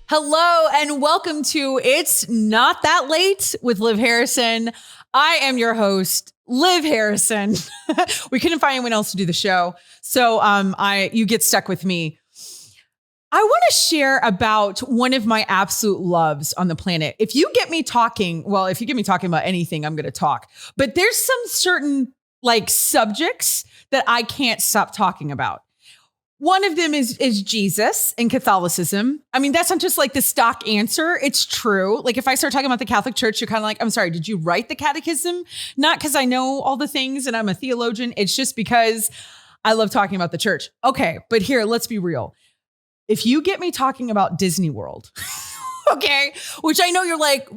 Hello and welcome to It's Not That Late with Liv Harrison. I am your host, Liv Harrison. We couldn't find anyone else to do the show, so you get stuck with me. I want to share about one of my absolute loves on the planet. If you get me talking about anything, I'm going to talk. But there's some certain subjects that I can't stop talking about. One of them is Jesus and Catholicism. I mean, that's not just the stock answer. It's true. If I start talking about the Catholic Church, you're kind of like, I'm sorry, did you write the catechism? Not because I know all the things and I'm a theologian. It's just because I love talking about the church. Okay, but here, let's be real. If you get me talking about Disney World, okay, which I know you're like,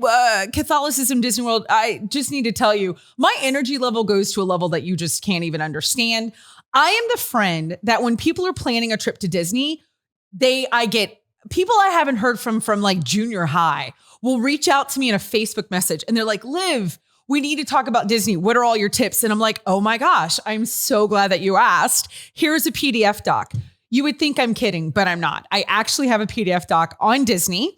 Catholicism, Disney World, I just need to tell you, my energy level goes to a level that you just can't even understand. I am the friend that when people are planning a trip to Disney, I get people I haven't heard from junior high will reach out to me in a Facebook message and they're like, Liv, we need to talk about Disney. What are all your tips? And I'm like, oh my gosh, I'm so glad that you asked. Here's a PDF doc. You would think I'm kidding, but I'm not. I actually have a PDF doc on Disney.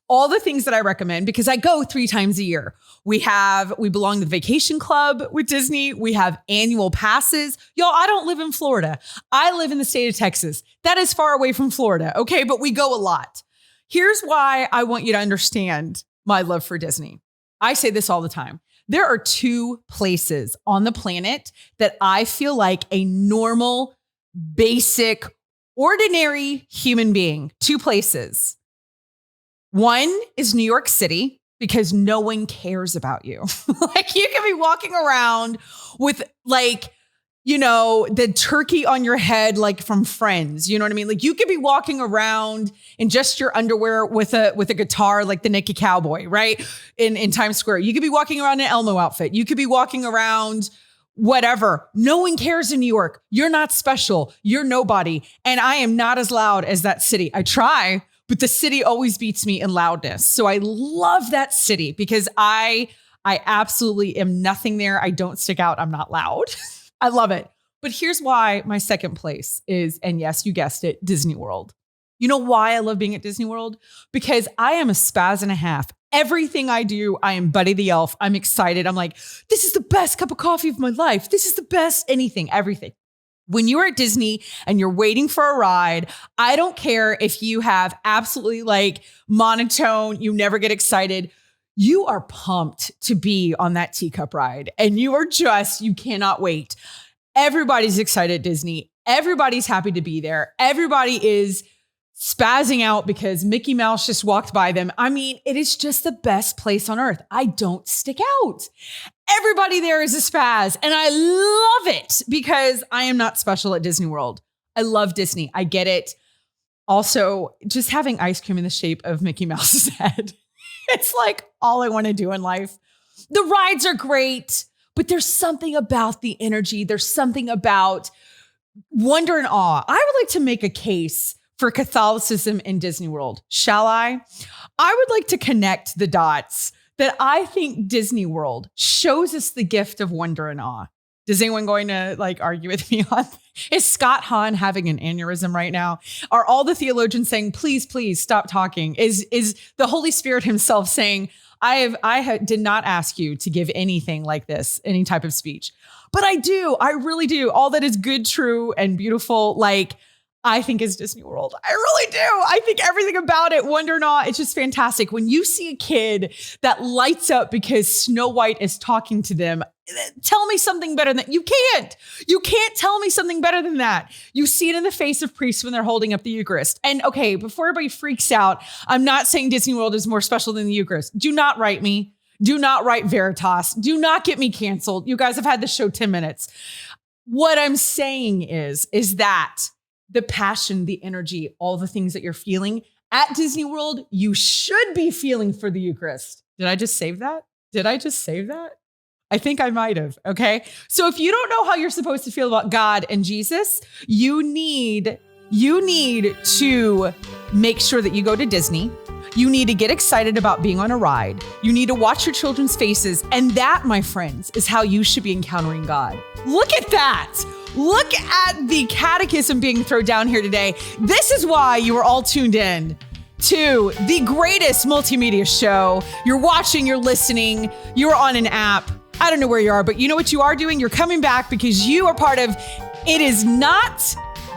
All the things that I recommend because I go 3 times a year. We belong to the vacation club with Disney. We have annual passes. Y'all, I don't live in Florida. I live in the state of Texas. That is far away from Florida. Okay. But we go a lot. Here's why I want you to understand my love for Disney. I say this all the time. There are 2 places on the planet that I feel like a normal, basic, ordinary human being. 2 places. One is New York City because no one cares about you. You can be walking around with the turkey on your head, from Friends. You know what I mean? You could be walking around in just your underwear with a guitar, like the Naked Cowboy, right? In Times Square. You could be walking around in an Elmo outfit. You could be walking around whatever. No one cares in New York. You're not special. You're nobody. And I am not as loud as that city. I try. But the city always beats me in loudness. So I love that city because I absolutely am nothing there. I don't stick out. I'm not loud. I love it. But here's why my second place is, and yes, you guessed it, Disney World. You know why I love being at Disney World? Because I am a spaz and a half. Everything I do, I am Buddy the Elf. I'm excited. I'm like, this is the best cup of coffee of my life. This is the best anything, everything. When you're at Disney and you're waiting for a ride, I don't care if you have absolutely monotone, you never get excited. You are pumped to be on that teacup ride and you cannot wait. Everybody's excited at Disney. Everybody's happy to be there. Everybody is spazzing out because Mickey Mouse just walked by them. I mean, it is just the best place on earth. I don't stick out. Everybody there is a spaz and I love it because I am not special at Disney World. I love Disney. I get it. Also, just having ice cream in the shape of Mickey Mouse's head. It's all I want to do in life. The rides are great, but there's something about the energy. There's something about wonder and awe. I would like to make a case for Catholicism in Disney World. Shall I? I would like to connect the dots that I think Disney World shows us the gift of wonder and awe. Is anyone going to argue with me on? Is Scott Hahn having an aneurysm right now? Are all the theologians saying, please, please stop talking? Is the Holy Spirit himself saying, I did not ask you to give anything like this, any type of speech, but I do. I really do. All that is good, true, and beautiful. I think is Disney World. I really do. I think everything about it, wonder and awe, it's just fantastic. When you see a kid that lights up because Snow White is talking to them, tell me something better than that. You can't tell me something better than that. You see it in the face of priests when they're holding up the Eucharist. And okay, before everybody freaks out, I'm not saying Disney World is more special than the Eucharist. Do not write me. Do not write Veritas. Do not get me canceled. You guys have had this show 10 minutes. What I'm saying is that the passion, the energy, all the things that you're feeling at Disney World, you should be feeling for the Eucharist. Did I just save that? I think I might have. Okay. So if you don't know how you're supposed to feel about God and Jesus, you need to make sure that you go to Disney. You need to get excited about being on a ride. You need to watch your children's faces. And that, my friends, is how you should be encountering God. Look at that. Look at the catechism being thrown down here today. This is why you are all tuned in to the greatest multimedia show. You're watching, you're listening, you're on an app. I don't know where you are, but you know what you are doing? You're coming back because you are part of It Is Not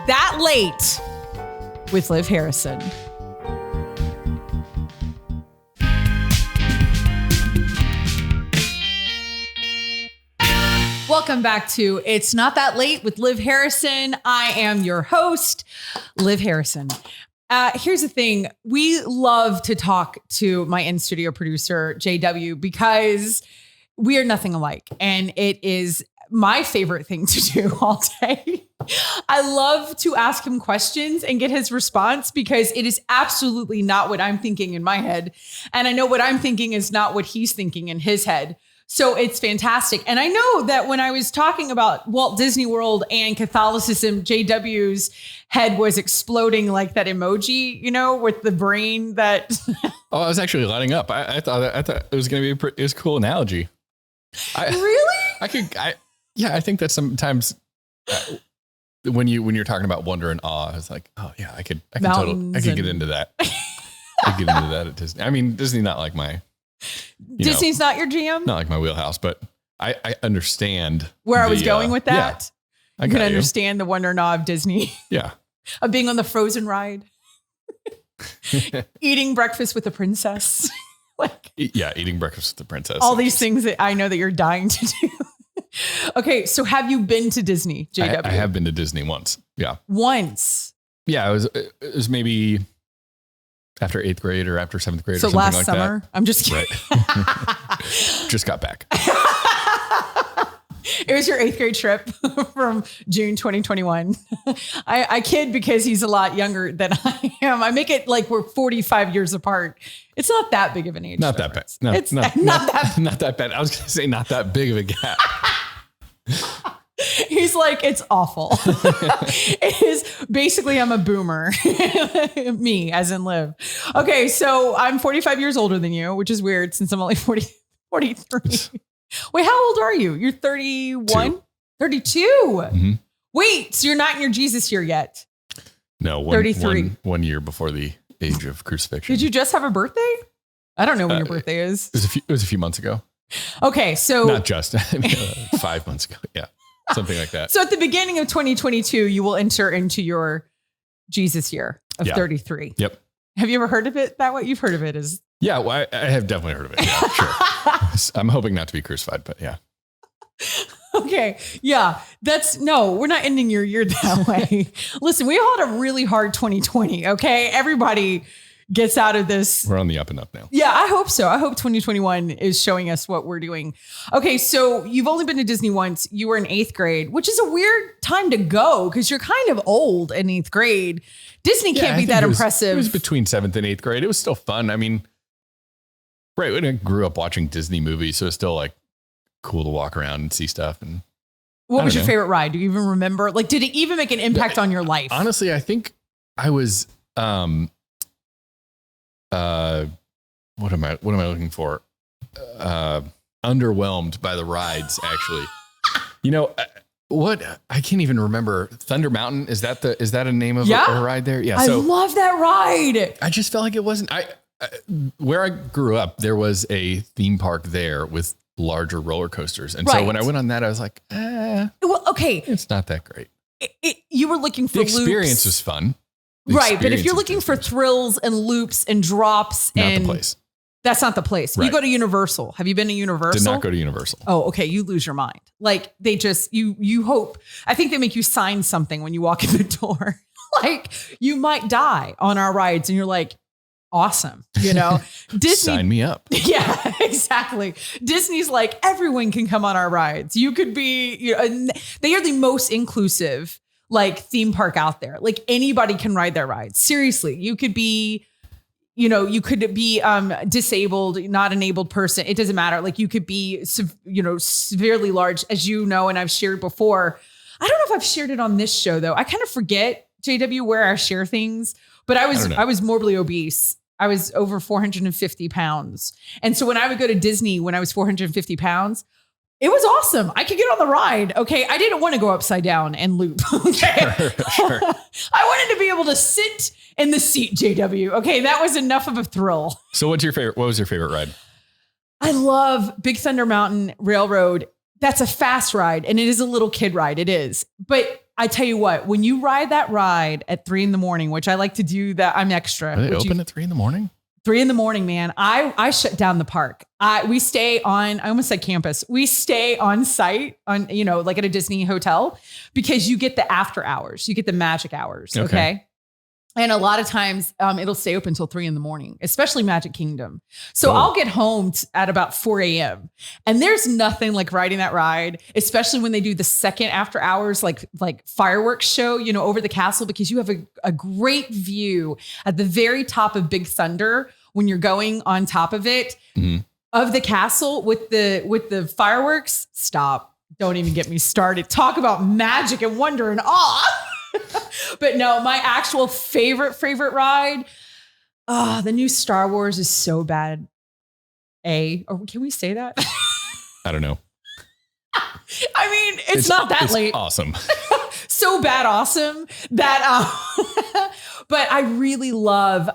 That Late with Liv Harrison. Welcome back to It's Not That Late with Liv Harrison. I am your host, Liv Harrison. Here's the thing. We love to talk to my in-studio producer, JW, because we are nothing alike. And it is my favorite thing to do all day. I love to ask him questions and get his response because it is absolutely not what I'm thinking in my head. And I know what I'm thinking is not what he's thinking in his head. So it's fantastic. And I know that when I was talking about Walt Disney World and Catholicism, JW's head was exploding like that emoji, you know, with the brain that. Oh, I was actually lighting up. I thought it was going to be it was a cool analogy. Really? I think that sometimes when you're talking about wonder and awe, it's like, oh yeah, I could get into that. I could get into that at Disney. I mean, Disney not like my. Disney's not your jam? Not like my wheelhouse, but I understand where I was going with that. Yeah, you can understand the wonder and awe of Disney. Yeah. Of being on the Frozen ride. Eating breakfast with the princess. Eating breakfast with the princess. All these things that I know that you're dying to do. Okay, so have you been to Disney, JW? I have been to Disney once. Yeah. Once? Yeah, it was maybe after 8th grade or after 7th grade or something like that. So last summer? I'm just kidding. Right. Just got back. It was your 8th grade trip from June 2021. I kid because he's a lot younger than I am. I make it like we're 45 years apart. It's not that big of an age difference. That bad. No, it's not that bad. I was going to say not that big of a gap. He's like, it's awful. It is basically, I'm a boomer. Me, as in Liv. Okay, so I'm 45 years older than you, which is weird since I'm only 43. Wait, how old are you? You're 31? 32? Mm-hmm. Wait, so you're not in your Jesus year yet? No, 33. One year before the age of crucifixion. Did you just have a birthday? I don't know when your birthday is. It was a few months ago. Okay, so. Not just, 5 months ago. Yeah. Something like that. So at the beginning of 2022, you will enter into your Jesus year of 33. Yep. Have you ever heard of it that way? You've heard of it as. Yeah, well, I have definitely heard of it. Yeah, sure. I'm hoping not to be crucified, but yeah. Okay. Yeah. We're not ending your year that way. Listen, we all had a really hard 2020. Okay. Everybody gets out of this. We're on the up and up now. Yeah, I hope so. I hope 2021 is showing us what we're doing. Okay, so you've only been to Disney once. You were in 8th grade, which is a weird time to go because you're kind of old in 8th grade. Disney can't be that impressive. It was between 7th and 8th grade. It was still fun. I mean, right, when I grew up watching Disney movies, so it's still like cool to walk around and see stuff. And what was your favorite ride? Do you even remember? Like, did it even make an impact on your life? Honestly, I think I was what am I looking for? Underwhelmed by the rides, actually. You know, I can't even remember. Thunder Mountain, is that a name of a ride there? Yeah. I love that ride. I just felt like it wasn't, where I grew up, there was a theme park there with larger roller coasters. And so when I went on that, I was like, well, okay. It's not that great. You were looking for the experience was fun. Right. But if you're looking for thrills and loops and drops, not the place. That's not the place. Right. You go to Universal. Have you been to Universal? Did not go to Universal. Oh, okay. You lose your mind. Like they just, you hope, I think they make you sign something when you walk in the door. Like you might die on our rides and you're like, awesome. You know, Disney. Sign me up. Yeah, exactly. Disney's like, everyone can come on our rides. You could be, they are the most inclusive like theme park out there. Like anybody can ride their rides. Seriously, you could be, disabled, not enabled person. It doesn't matter. Like you could be, severely large, as you know, and I've shared before. I don't know if I've shared it on this show though. I kind of forget, JW, where I share things, but I was morbidly obese. I was over 450 pounds. And so when I would go to Disney, when I was 450 pounds, it was awesome. I could get on the ride. Okay. I didn't want to go upside down and loop. Okay. Sure. I wanted to be able to sit in the seat, JW. Okay, that was enough of a thrill. So what was your favorite ride? I love Big Thunder Mountain Railroad. That's a fast ride, and it is a little kid ride. It is. But I tell you what, when you ride that ride at 3 a.m, which I like to do that, I'm extra. Are they open at 3 a.m? 3 a.m, man. I shut down the park. We stay on, I almost said campus. We stay on site on, like at a Disney hotel, because you get the after hours. You get the magic hours. Okay. And a lot of times it'll stay open until 3 a.m, especially Magic Kingdom. So I'll get home at about 4 a.m. And there's nothing like riding that ride, especially when they do the second after hours, like fireworks show, over the castle, because you have a great view at the very top of Big Thunder when you're going on top of it, of the castle with the fireworks. Stop. Don't even get me started. Talk about magic and wonder and awe. But no, my actual favorite ride, the new Star Wars is so bad. Or can we say that? I don't know. I mean, it's not that late. Awesome. So bad, awesome that. But I really love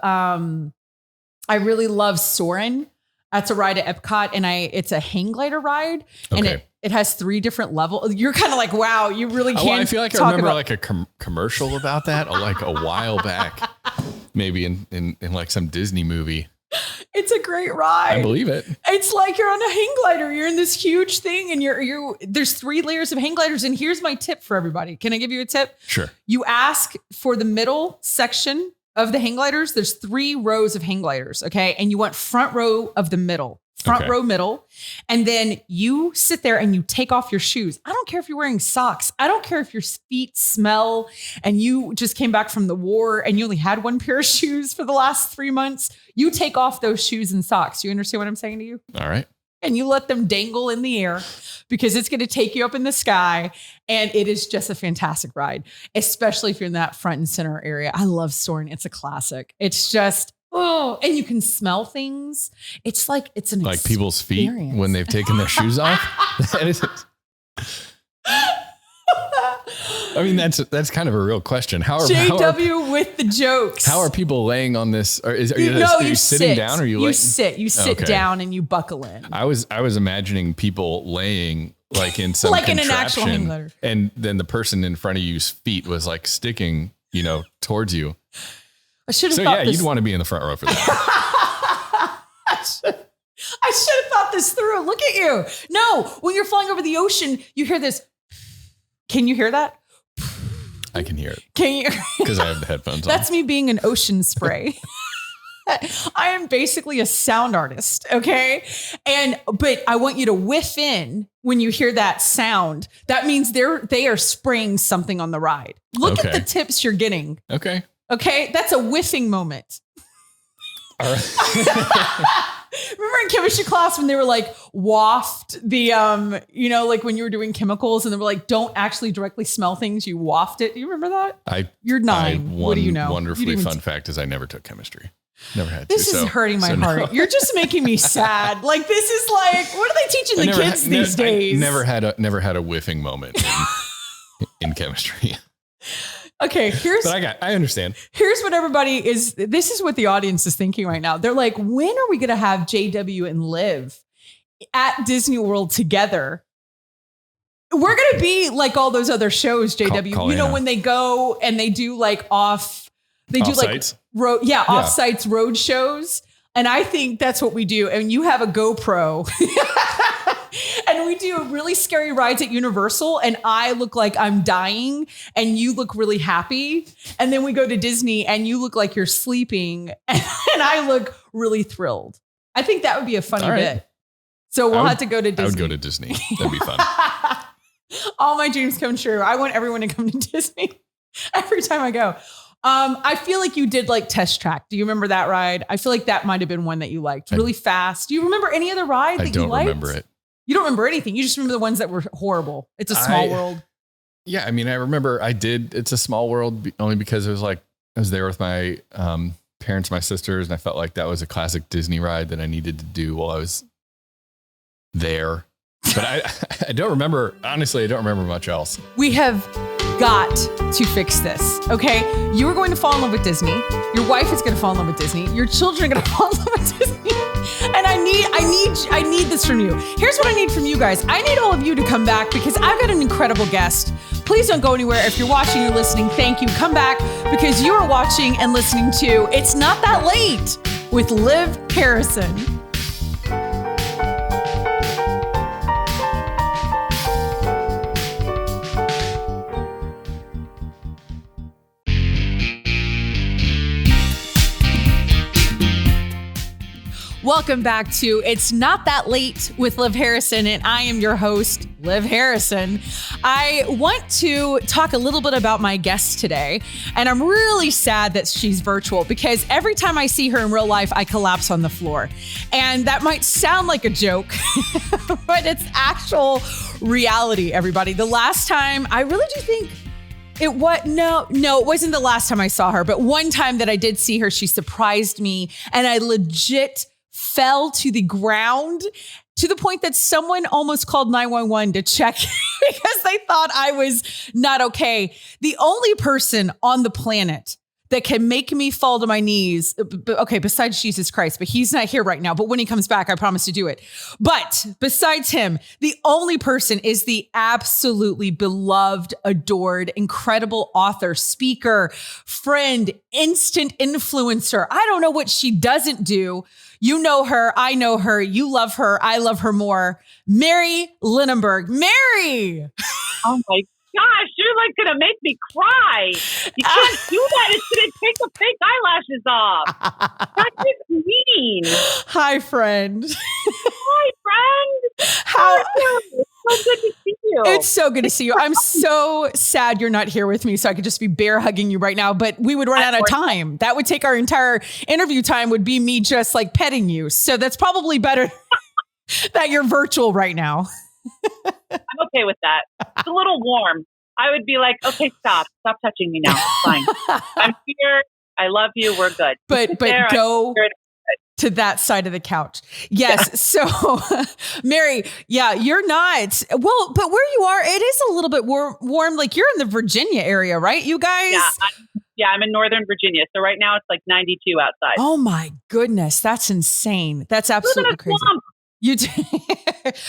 Soarin'. That's a ride at Epcot, and it's a hang glider ride, and it has 3 different levels. You're kind of like, wow, you really can't. I feel like I remember like a commercial about that, like a while back, maybe in like some Disney movie. It's a great ride. I believe it. It's like you're on a hang glider. You're in this huge thing, and there's 3 layers of hang gliders. And here's my tip for everybody. Can I give you a tip? Sure. You ask for the middle section of the hang gliders. There's 3 rows of hang gliders. Okay. And you want front row of the middle. Row middle. And then you sit there and you take off your shoes. I don't care if you're wearing socks. I don't care if your feet smell and you just came back from the war and you only had 1 pair of shoes for the last 3 months. You take off those shoes and socks. You understand what I'm saying to you? All right. And you let them dangle in the air, because it's going to take you up in the sky. And it is just a fantastic ride, especially if you're in that front and center area. I love Soarin'. It's a classic. It's just, and you can smell things. It's like, it's an like people's feet when they've taken their shoes off. I mean, that's kind of a real question. JW with the jokes. How are people laying on this? Are you sitting down, or you sit down and you buckle in. I was imagining people laying like in some like in an actual hang glider, and then the person in front of you's feet was like sticking, towards you. I should have thought this. You'd want to be in the front row for that. I should have thought this through. Look at you. No, when you're flying over the ocean, you hear this. Can you hear that? I can hear it. Can you? Because I have the headphones on. That's me being an ocean spray. I am basically a sound artist. Okay. But I want you to whiff in when you hear that sound. That means they are spraying something on the ride. Look at the tips you're getting. Okay. Okay. That's a whiffing moment. All right. Remember in chemistry class when they were like waft the, like when you were doing chemicals and they were like, don't actually directly smell things, you waft it. Do you remember that? You're 9. What do you know? Wonderfully fun fact is I never took chemistry. Never had to. This is hurting my heart. No. You're just making me sad. Like, this is like, what are they teaching the kids these days? I never had a whiffing moment in chemistry. Okay, but I understand. Here's what this is what the audience is thinking right now. They're like, when are we going to have JW and Liv at Disney World together? We're going to be like all those other shows, JW. When they go and they do like off-sites road shows. And I think that's what we do. And you have a GoPro. And we do really scary rides at Universal, and I look like I'm dying and you look really happy. And then we go to Disney and you look like you're sleeping and I look really thrilled. I think that would be a funny bit. So we'll have to go to Disney. I would go to Disney. That'd be fun. All my dreams come true. I want everyone to come to Disney every time I go. I feel like you did like Test Track. Do you remember that ride? I feel like that might've been one that you liked. Really fast. Do you remember any other ride that you liked? I don't remember it. You don't remember anything. You just remember the ones that were horrible. It's a small world. Yeah. I mean, I remember It's a Small World only because it was like, I was there with my parents, my sisters, and I felt like that was a classic Disney ride that I needed to do while I was there. But I don't remember, honestly, I don't remember much else. We have got to fix this, okay? You are going to fall in love with Disney. Your wife is going to fall in love with Disney. Your children are going to fall in love with Disney. And I need this from you. Here's what I need from you guys. I need all of you to come back because I've got an incredible guest. Please don't go anywhere. If you're watching or listening, thank you. Come back because you are watching and listening to It's Not That Late with Liv Harrison. Welcome back to It's Not That Late with Liv Harrison, and I am your host, Liv Harrison. I want to talk a little bit about my guest today, and I'm really sad that she's virtual because every time I see her in real life, I collapse on the floor. And that might sound like a joke, but it's actual reality, everybody. The last time, I really do think it wasn't the last time I saw her, but one time that I did see her, she surprised me, and I legit fell to the ground to the point that someone almost called 911 to check because they thought I was not okay. The only person on the planet that can make me fall to my knees, okay, besides Jesus Christ, but he's not here right now. But when he comes back, I promise to do it. But besides him, the only person is the absolutely beloved, adored, incredible author, speaker, friend, instant influencer. I don't know what she doesn't do. You know her. I know her. You love her. I love her more. Mary Lenaburg. Mary! Oh my gosh, you're like going to make me cry. You can't do that. It's going to take the fake eyelashes off. That is mean. Hi, friend. Hi, friend. How are you? It's so good to see you. It's so good to see you. I'm so sad you're not here with me, so I could just be bear hugging you right now, but we would run out of time. That would take our entire interview time would be me just like petting you. So that's probably better that you're virtual right now. I'm okay with that. It's a little warm. I would be like, okay, stop touching me now. It's fine. I'm here. I love you. We're good. But go to that side of the couch. Yes. Yeah. So Mary, yeah, you're not, well, but where you are, it is a little bit warm. Like you're in the Virginia area, right? You guys? Yeah, I'm in Northern Virginia. So right now it's like 92 outside. Oh my goodness. That's insane. That's absolutely crazy. You do,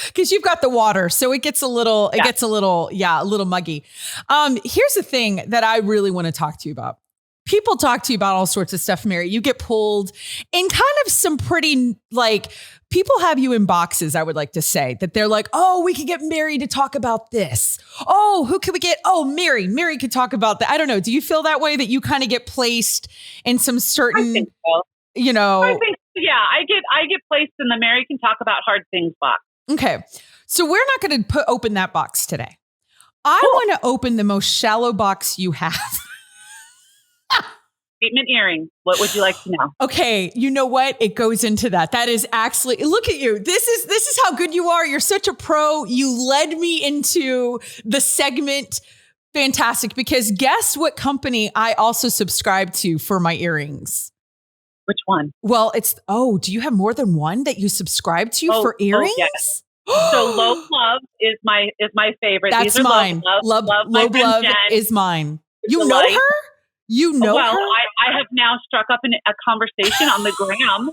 because you've got the water, so it gets a little, a little muggy. Here's the thing that I really want to talk to you about. People talk to you about all sorts of stuff, Mary. You get pulled in kind of some pretty, like, people have you in boxes, I would like to say, that they're like, oh, we could get Mary to talk about this. Oh, who could we get? Oh, Mary could talk about that. I don't know. Do you feel that way, that you kind of get placed in some certain, I think so. You know? I think, yeah, I get placed in the Mary can talk about hard things box. Okay. So we're not going to open that box today. I want to open the most shallow box you have. Statement earrings. What would you like to know? Okay. You know what? It goes into that. That is actually, look at you. This is how good you are. You're such a pro. You led me into the segment. Fantastic. Because guess what company I also subscribe to for my earrings? Which one? Well, do you have more than one that you subscribe to for earrings? Oh, yes. So Low Love is my favorite. That's mine. Low Love is mine. You know her? You know her? I have now struck up a conversation on the gram.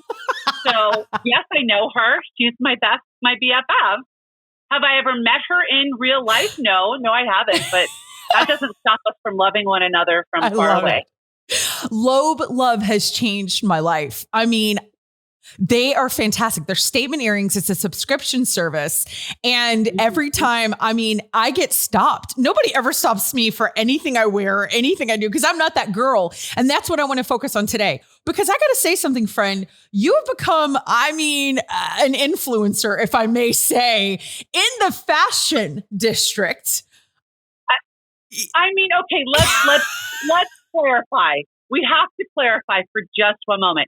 So yes, I know her. She's my BFF. Have I ever met her in real life? No, I haven't. But that doesn't stop us from loving one another from far away. Low Love has changed my life. I mean, they are fantastic. They're statement earrings. It's a subscription service. And every time, I mean, I get stopped. Nobody ever stops me for anything I wear or anything I do because I'm not that girl. And that's what I want to focus on today. Because I got to say something, friend. You have become, an influencer, if I may say, in the fashion district. Okay, let's clarify. We have to clarify for just one moment.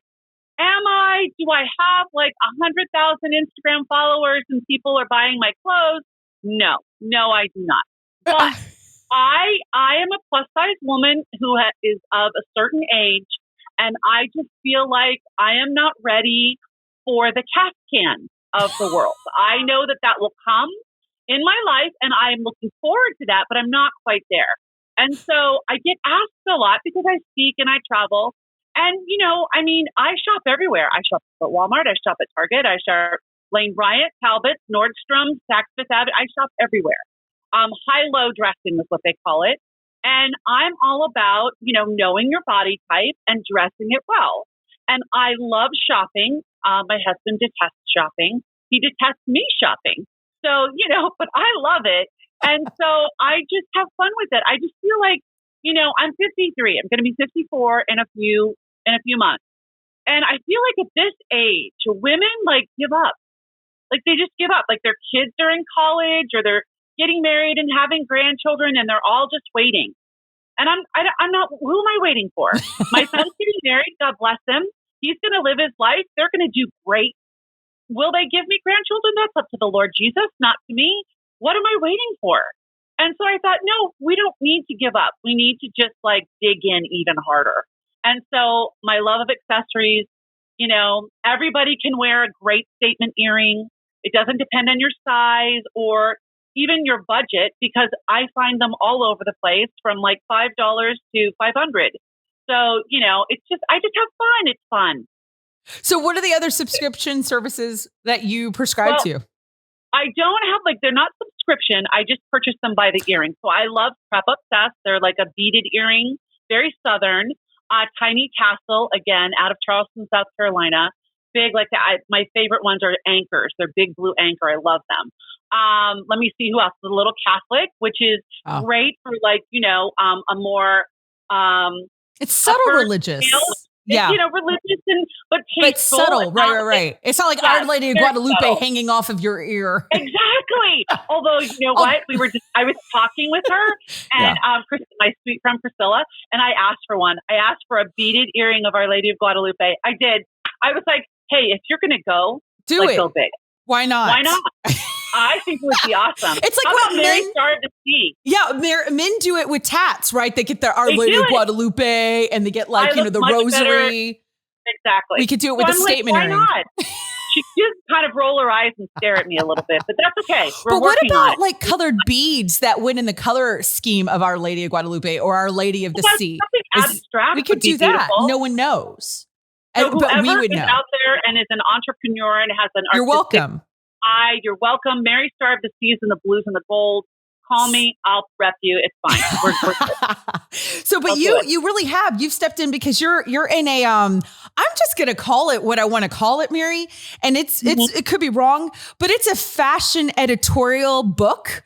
Do I have like 100,000 Instagram followers and people are buying my clothes? No, I do not. But I am a plus size woman who is of a certain age, and I just feel like I am not ready for the Kafkan of the world. I know that will come in my life, and I am looking forward to that, but I'm not quite there. And so I get asked a lot because I speak and I travel. And, I shop everywhere. I shop at Walmart. I shop at Target. I shop Lane Bryant, Talbot, Nordstrom, Saks Fifth Avenue. I shop everywhere. High-low dressing is what they call it. And I'm all about, knowing your body type and dressing it well. And I love shopping. My husband detests shopping. He detests me shopping. So, but I love it. And so I just have fun with it. I just feel like, I'm 53. I'm going to be 54 in a few months. And I feel like at this age, women give up. They just give up. Their kids are in college or they're getting married and having grandchildren and they're all just waiting. And I'm not, who am I waiting for? My son's getting married. God bless him. He's going to live his life. They're going to do great. Will they give me grandchildren? That's up to the Lord Jesus, not to me. What am I waiting for? And so I thought, no, we don't need to give up. We need to just dig in even harder. And so my love of accessories, everybody can wear a great statement earring. It doesn't depend on your size or even your budget, because I find them all over the place from $5 to $500. So, it's just, I just have fun. It's fun. So what are the other subscription services that you prescribe to? I don't have they're not subscription. I just purchase them by the earring. So I love Prep Obsessed. They're a beaded earring, very Southern. Tiny Tassel, again, out of Charleston, South Carolina. Big, my favorite ones are anchors. They're big blue anchor. I love them. Let me see who else. The Little Catholic, which is great for a more it's subtle religious. Yeah, religious but tasteful. But subtle, right. It's not like Our Lady of Guadalupe subtle. Hanging off of your ear. Exactly. Although, you know what? I was talking with her and my sweet friend Priscilla, and I asked for one. I asked for a beaded earring of Our Lady of Guadalupe. I did. I was like, hey, if you're going to go, do it. Go big. Why not? Why not? I think it would be awesome. It's like what Mary started to see. Yeah, men do it with tats, right? They get their Our Lady of Guadalupe and they get the rosary. Better. Exactly. We could do it with a statement why earring. Not? She just kind of roll her eyes and stare at me a little bit, but that's okay. But what about colored beads that went in the color scheme of Our Lady of Guadalupe or Our Lady of the Sea? Something abstract. We could do that. No one knows. So but we would is know. Out there and is an entrepreneur and has an artistic You're welcome. eye, you're welcome. Mary Star of the Seas and the Blues and the Gold. Call me. I'll rep you. It's fine. We're good. So, but you really have. You've stepped in because you're in a I'm just gonna call it what I want to call it, Mary. And it could be wrong, but it's a fashion editorial book.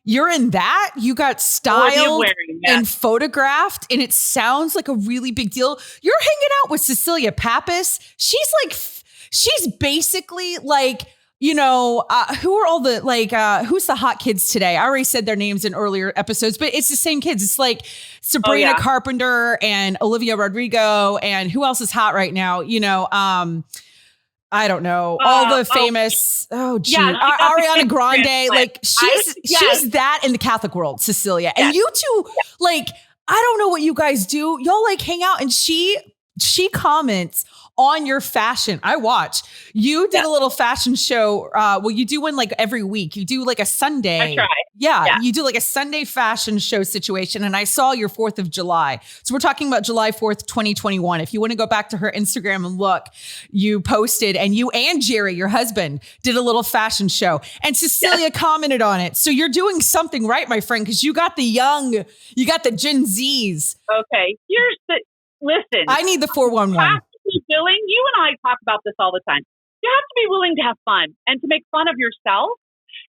You're in that. You got styled and photographed, and it sounds like a really big deal. You're hanging out with Cecilia Pappas. She's basically who are all the who's the hot kids today? I already said their names in earlier episodes, but it's the same kids. It's Sabrina Carpenter and Olivia Rodrigo, and who else is hot right now? I don't know. All the famous, Ariana Grande. She's that in the Catholic world, Cecilia. Yes. And you two, I don't know what you guys do. Y'all hang out, and she comments on your fashion. I watch. You did a little fashion show. You do one every week. You do a Sunday. I try. Yeah, you do a Sunday fashion show situation. And I saw your 4th of July. So we're talking about July 4th, 2021. If you want to go back to her Instagram and look, you posted, and you and Jerry, your husband, did a little fashion show. And Cecilia commented on it. So you're doing something right, my friend, because you got the Gen Zs. Okay. Listen. I need the 411. You have to be willing. You and I talk about this all the time. You have to be willing to have fun and to make fun of yourself.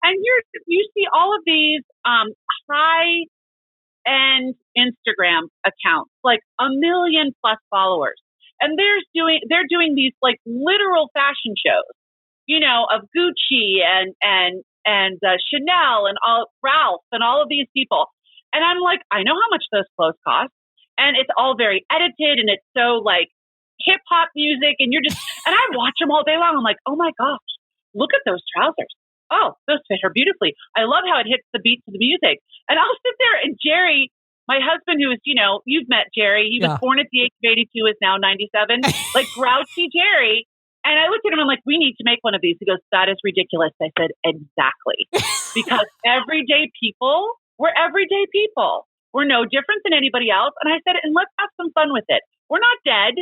And you see all of these high-end Instagram accounts, 1 million plus followers, and they're doing these literal fashion shows, of Gucci and Chanel and Ralph and all of these people. And I'm I know how much those clothes cost, and it's all very edited, and it's so hip hop music, and and I watch them all day long. I'm oh my gosh, look at those trousers. Oh, those fit her beautifully. I love how it hits the beat to the music. And I'll sit there, and Jerry, my husband, who is, you've met Jerry. He was born at the age of 82, is now 97, grouchy Jerry. And I looked at him, I'm we need to make one of these. He goes, that is ridiculous. I said, exactly. Because we're everyday people. We're no different than anybody else. And I said, and let's have some fun with it. We're not dead.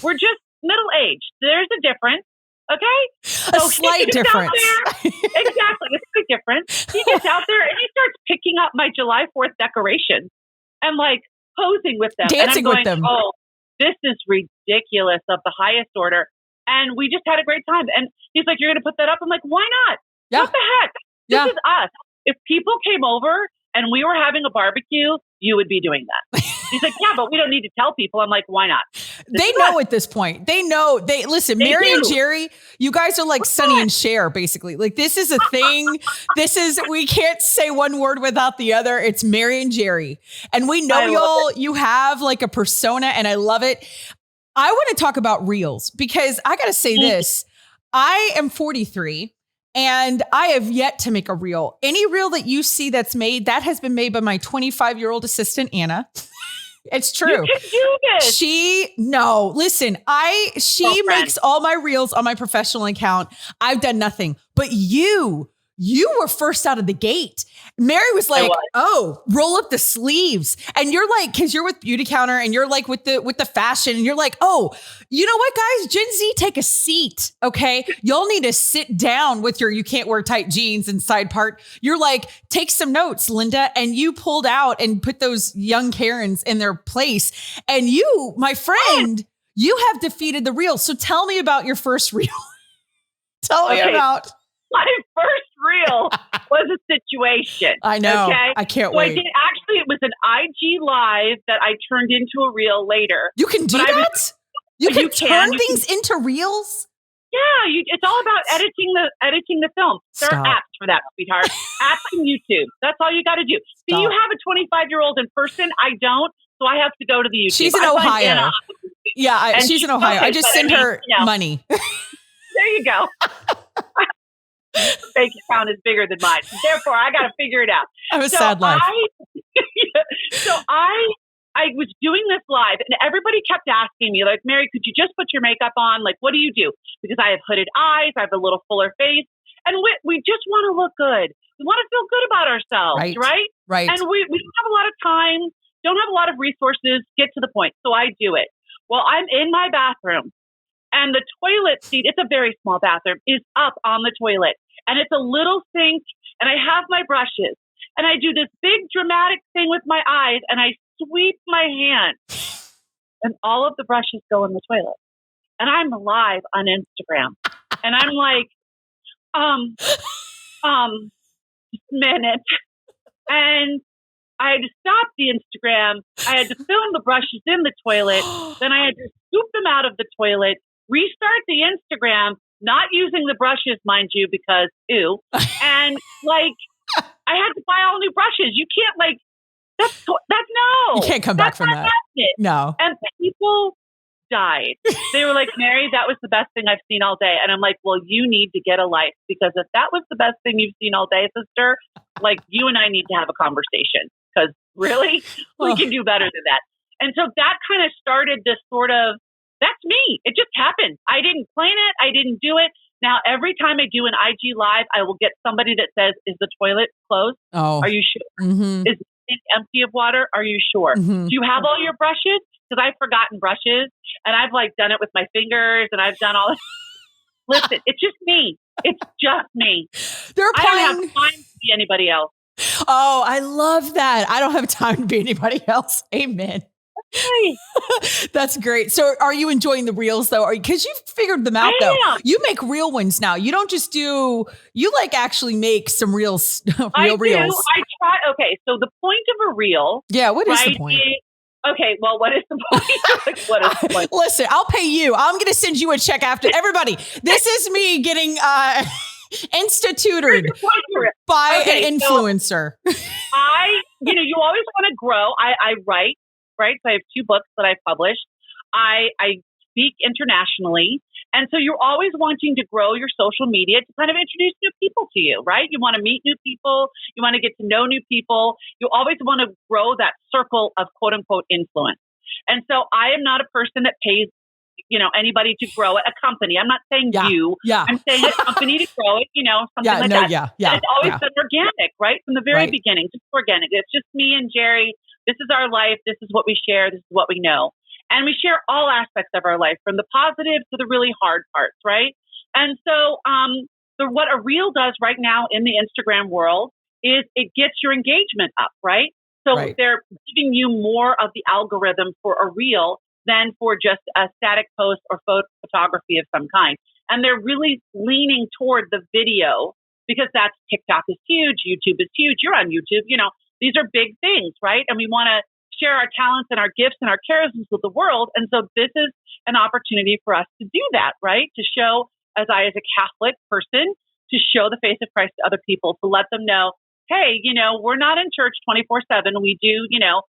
We're just middle-aged. There's a difference. Okay? A slight difference. Exactly. It's a big difference. He gets out there and he starts picking up my July 4th decorations and like posing with them. Dancing and I'm going, with them. Oh, this is ridiculous of the highest order. And we just had a great time. And he's like, you're going to put that up? I'm like, why not? Yeah. What the heck? This is us. If people came over and we were having a barbecue, you would be doing that. He's like, yeah, but we don't need to tell people. I'm like, why not? They know at this point. They know. Listen, Mary and Jerry, you guys are like Sonny and Cher, basically. Like, this is a thing. We can't say one word without the other. It's Mary and Jerry. And we know y'all, you have like a persona, and I love it. I want to talk about reels because I got to say this. I am 43. And I have yet to make a reel. Any reel that you see that's made, that has been made by my 25-year-old assistant, Anna. It's true. You can do this. She makes all my reels on my professional account. I've done nothing. But you were first out of the gate. Mary was like, oh, roll up the sleeves. And you're like, cause you're with Beauty Counter and you're like with the fashion and you're like, oh, you know what, guys, Gen Z, take a seat. Okay. Y'all need to sit down with you can't wear tight jeans and side part. You're like, take some notes, Linda. And you pulled out and put those young Karens in their place. And you, my friend, you have defeated the reel. So tell me about your first reel. Tell me about. My first reel was a situation. I know. Okay? I can't wait. Actually, it was an IG live that I turned into a reel later. You can do that? You can turn things into reels? Yeah, it's all about editing the film. There are apps for that, sweetheart. Apps on YouTube. That's all you got to do. So you have a 25-year-old in person. I don't. So I have to go to the YouTube. She's in Ohio. Yeah, she's in Ohio. I just send her money. There you go. Bank account is bigger than mine. Therefore, I got to figure it out. I have a sad life. I was doing this live and everybody kept asking me, like, Mary, could you just put your makeup on? Like, what do you do? Because I have hooded eyes. I have a little fuller face. And we just want to look good. We want to feel good about ourselves, right? And we don't have a lot of time, don't have a lot of resources. Get to the point. So I do it. Well, I'm in my bathroom and the toilet seat, it's a very small bathroom, is up on the toilet. And it's a little sink, and I have my brushes, and I do this big dramatic thing with my eyes, and I sweep my hand, and all of the brushes go in the toilet. And I'm live on Instagram, and I'm like, minute. And I had to stop the Instagram. I had to film the brushes in the toilet. Then I had to scoop them out of the toilet, restart the Instagram, not using the brushes, mind you, because ew. And like, I had to buy all new brushes. You can't that's no. You can't come back from that. Happening. No. And people died. They were like, Mary, that was the best thing I've seen all day. And I'm like, well, you need to get a life because if that was the best thing you've seen all day, sister, like you and I need to have a conversation because really we can do better than that. And so that kind of started this sort of, that's me. It just happened. I didn't plan it. I didn't do it. Now, every time I do an IG live, I will get somebody that says, is the toilet closed? Oh. Are you sure? Mm-hmm. Is the sink empty of water? Are you sure? Mm-hmm. Do you have all your brushes? Because I've forgotten brushes and I've done it with my fingers and I've done all this. Listen, it's just me. It's just me. I don't have time to be anybody else. Oh, I love that. I don't have time to be anybody else. Amen. That's great. So are you enjoying the reels though? Because you've figured them out though. You make real ones now. You don't just you actually make some reels. Reels. I try. Okay. So the point of a reel. Yeah. What is the point? Okay. Well, what is the point? What is the point? Listen, I'll pay you. I'm going to send you a check after everybody. This is me getting, instituted by an influencer. So you always want to grow. I write. Right. So I have 2 books that I've published. I speak internationally. And so you're always wanting to grow your social media to kind of introduce new people to you, right? You want to meet new people. You want to get to know new people. You always want to grow that circle of quote unquote influence. And so I am not a person that pays, anybody to grow it, a company. I'm not saying you. Yeah. I'm saying a company to grow it, something like that. Yeah. And it's always been organic, right? From the very beginning, just organic. It's just me and Jerry This is our life. This is what we share. This is what we know. And we share all aspects of our life, from the positive to the really hard parts, right? And so what a reel does right now in the Instagram world is it gets your engagement up, right? So they're giving you more of the algorithm for a reel than for just a static post or photography of some kind. And they're really leaning toward the video because TikTok is huge, YouTube is huge. You're on YouTube, these are big things, right? And we want to share our talents and our gifts and our charismas with the world. And so this is an opportunity for us to do that, right? To show, as a Catholic person, to show the face of Christ to other people, to let them know, hey, we're not in church 24/7. We do,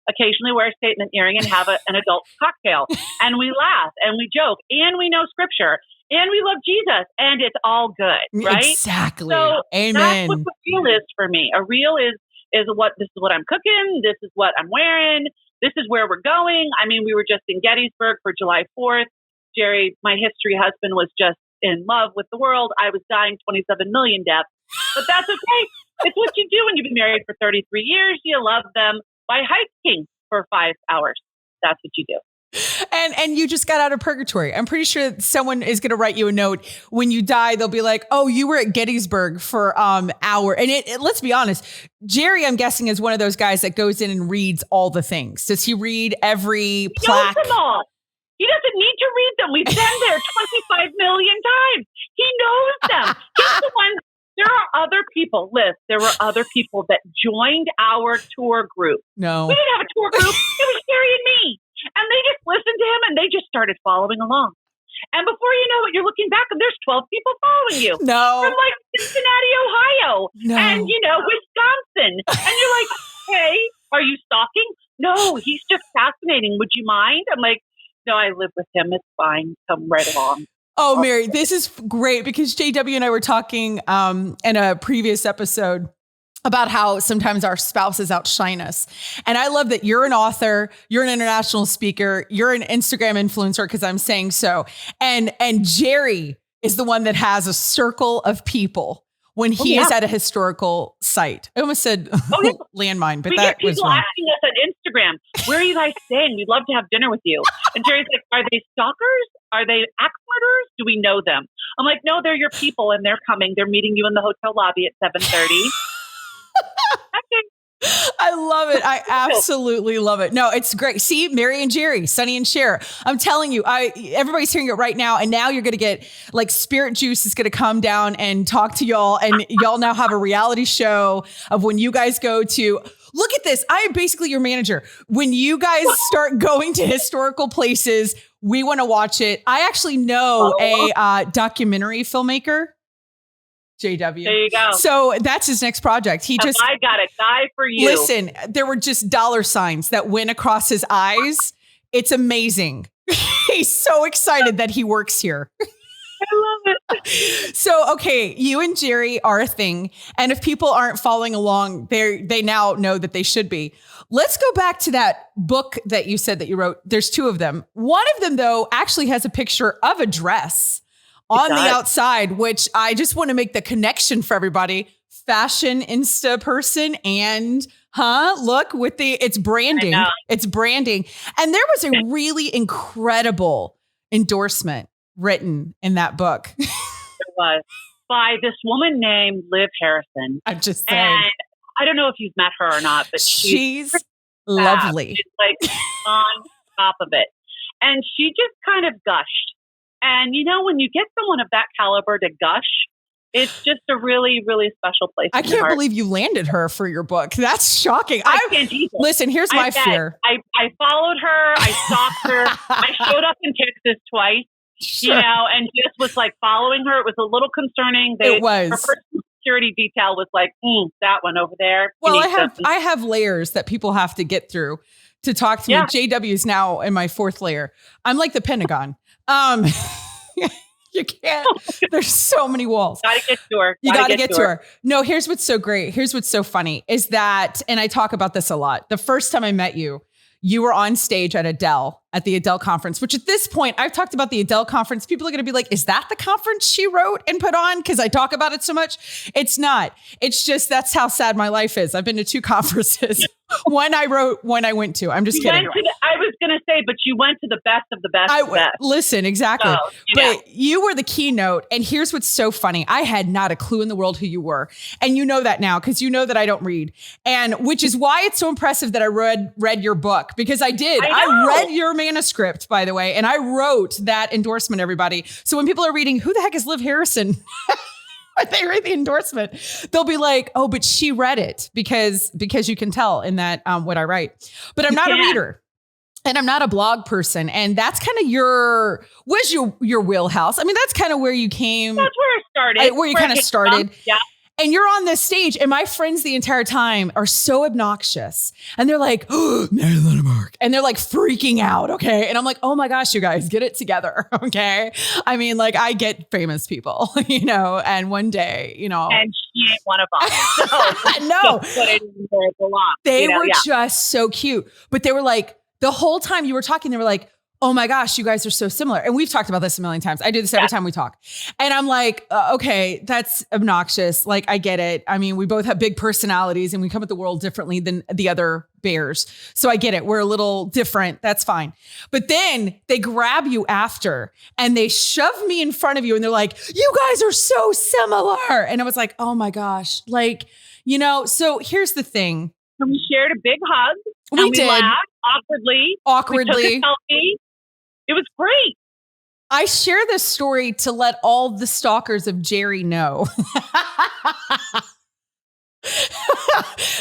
occasionally wear a statement earring and have an adult cocktail. And we laugh and we joke and we know scripture and we love Jesus and it's all good, right? Exactly. So Amen. That's what the reel is for me. A reel is this is what I'm cooking. This is what I'm wearing. This is where we're going. I mean, we were just in Gettysburg for July 4th. Jerry, my history husband, was just in love with the world. I was dying 27 million deaths, but that's okay. It's what you do when you've been married for 33 years. You love them by hiking for 5 hours. That's what you do. And you just got out of purgatory. I'm pretty sure someone is going to write you a note when you die. They'll be like, "Oh, you were at Gettysburg for hour." And let's be honest, Jerry, I'm guessing, is one of those guys that goes in and reads all the things. Does he read every plaque? He knows them all. He doesn't need to read them. We've been there 25 million times. He knows them. He's the one. There are other people, Liz. There were other people that joined our tour group. No, we didn't have a tour group. It was Jerry and me. And they just listened to him and they just started following along. And before you know it, you're looking back and there's 12 people following you. No. From like Cincinnati, Ohio. No. And, Wisconsin. And you're like, hey, are you stalking? No, he's just fascinating. Would you mind? I'm like, no, I live with him. It's fine. Come right along. Oh, Mary, this is great because JW and I were talking in a previous episode about how sometimes our spouses outshine us. And I love that you're an author, you're an international speaker, you're an Instagram influencer, because I'm saying so. And Jerry is the one that has a circle of people when he is at a historical site. I almost said landmine, but that was wrong. Asking us on Instagram, where are you guys staying? We'd love to have dinner with you. And Jerry's like, are they stalkers? Are they axe murderers? Do we know them? I'm like, no, they're your people and they're coming. They're meeting you in the hotel lobby at 7:30. I love it. I absolutely love it. No, it's great. See, Mary and Jerry, Sonny and Cher. I'm telling you, everybody's hearing it right now. And now you're going to get like Spirit Juice is going to come down and talk to y'all. And y'all now have a reality show of when you guys go to, look at this. I am basically your manager. When you guys start going to historical places, we want to watch it. I actually know a documentary filmmaker. JW. There you go. So that's his next project. I got a guy for you. Listen, there were just dollar signs that went across his eyes. It's amazing. He's so excited that he works here. I love it. So, okay, you and Jerry are a thing. And if people aren't following along, they now know that they should be. Let's go back to that book that you said that you wrote. There's two of them. One of them, though, actually has a picture of a dress on the outside, which I just want to make the connection for everybody. Fashion Insta person and look with it's branding. It's branding. And there was a really incredible endorsement written in that book. It was by this woman named Liv Harrison. I'm just saying. And I don't know if you've met her or not, but she's lovely. She's like on top of it. And she just kind of gushed. And, when you get someone of that caliber to gush, it's just a really, really special place. I can't believe you landed her for your book. That's shocking. I can't either. Listen, here's my fear. I followed her. I stalked her. I showed up in Texas twice, and just was like following her. It was a little concerning. It was. Her personal security detail was like, that one over there. Well, I have layers that people have to get through to talk to me. JW is now in my fourth layer. I'm like the Pentagon. You can't, there's so many walls. Gotta get to her. You gotta get to her. No, here's what's so great. Here's what's so funny is that, and I talk about this a lot. The first time I met you, you were on stage at the Adele conference, which at this point, I've talked about the Adele conference. People are going to be like, is that the conference she wrote and put on? Because I talk about it so much. It's not. It's just, that's how sad my life is. I've been to 2 conferences. One I wrote, one I went to. I'm just kidding. I was going to say, but you went to the best of the best. Listen, exactly. So, but you were the keynote. And here's what's so funny. I had not a clue in the world who you were. And you know that now because you know that I don't read. And which is why it's so impressive that I read your book, because I did. I read your manuscript, by the way, and I wrote that endorsement, everybody. So when people are reading, who the heck is Liv Harrison? They read the endorsement, they'll be like, oh, but she read it because you can tell in that what I write. But I'm not a reader and I'm not a blog person. And that's kind of your wheelhouse. I mean, that's kind of where you came. That's where it started. Where you kind of started. Yeah. And you're on this stage and my friends the entire time are so obnoxious and they're like, oh, Mary Lenaburg. And they're like freaking out. Okay. And I'm like, oh my gosh, you guys get it together. Okay. I mean, like I get famous people, and one day, And she ain't one of them. So no, put it where it belongs. They were just so cute, but they were like, the whole time you were talking, they were like, oh my gosh, you guys are so similar. And we've talked about this a million times. I do this every time we talk. And I'm like, okay, that's obnoxious. Like, I get it. I mean, we both have big personalities and we come at the world differently than the other bears. So I get it. We're a little different. That's fine. But then they grab you after and they shove me in front of you and they're like, you guys are so similar. And I was like, oh my gosh. Like, so here's the thing. And we shared a big hug. We did. Laughed awkwardly. We took a selfie. It was great. I share this story to let all the stalkers of Jerry know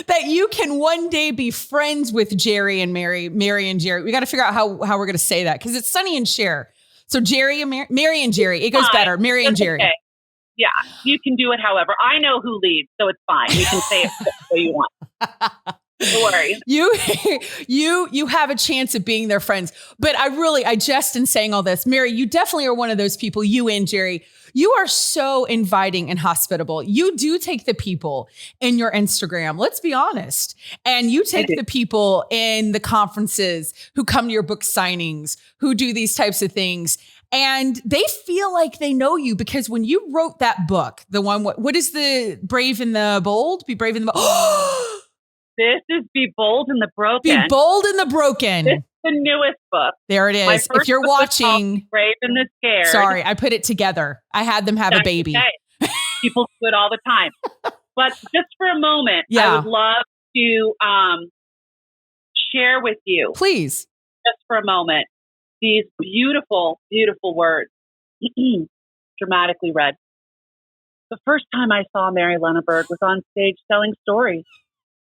that you can one day be friends with Jerry and Mary and Jerry. We got to figure out how we're going to say that because it's Sonny and Cher. So Jerry and Mary and Jerry. It goes better. Mary and Jerry. Okay. Yeah, you can do it however. I know who leads, so it's fine. You can say it the way you want. Don't worry. You have a chance of being their friends. But I jest in saying all this. Mary, you definitely are one of those people, you and Jerry. You are so inviting and hospitable. You do take the people in your Instagram. Let's be honest. And you take the people in the conferences who come to your book signings, who do these types of things. And they feel like they know you because when you wrote that book, the one, what is the Brave and the Bold? Be Brave and the Bold. This is Be Bold and the Broken. Be Bold and the Broken. This is the newest book. There it is. If you're watching. Brave and the Scared. Sorry, I put it together. I had them have a baby. Okay. People do it all the time. But just for a moment, I would love to share with you. Please. Just for a moment. These beautiful, beautiful words. Dramatically read. The first time I saw Mary Lenaburg was on stage telling stories.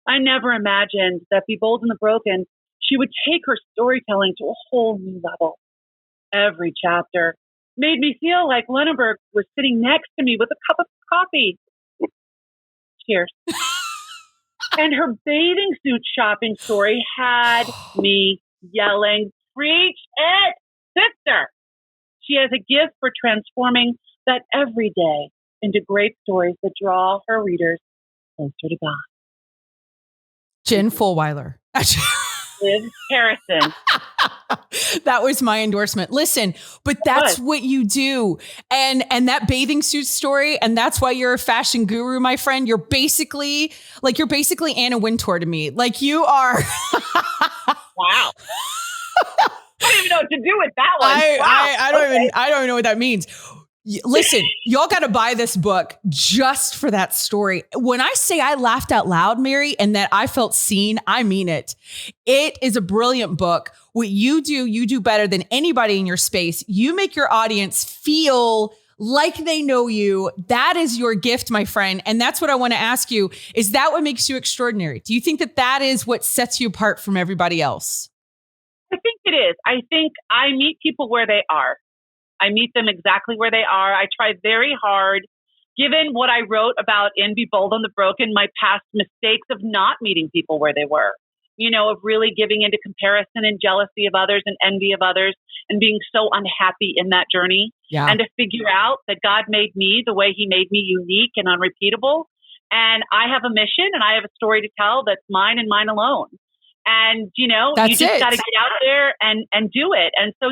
I never imagined that Be Bold and the Broken, she would take her storytelling to a whole new level. Every chapter made me feel like Lenaburg was sitting next to me with a cup of coffee. Cheers. And her bathing suit shopping story had me yelling, preach it, sister. She has a gift for transforming that every day into great stories that draw her readers closer to God. Jen Fulweiler. Liv Harrison. That was my endorsement. Listen, but that's what you do. And that bathing suit story, and that's why you're a fashion guru, my friend. You're basically Anna Wintour to me. Like you are. Wow. I don't even know what to do with that one. I don't even know what that means. Listen, y'all got to buy this book just for that story. When I say I laughed out loud, Mary, and that I felt seen, I mean it. It is a brilliant book. What you do better than anybody in your space. You make your audience feel like they know you. That is your gift, my friend. And that's what I want to ask you. Is that what makes you extraordinary? Do you think that is what sets you apart from everybody else? I think it is. I think I meet people where they are. I meet them exactly where they are. I try very hard, given what I wrote about in Be Bold and the Broken, my past mistakes of not meeting people where they were, of really giving into comparison and jealousy of others and envy of others and being so unhappy in that journey. Yeah. And to figure out that God made me the way he made me, unique and unrepeatable. And I have a mission and I have a story to tell that's mine and mine alone. And, you just got to get out there and do it. And so,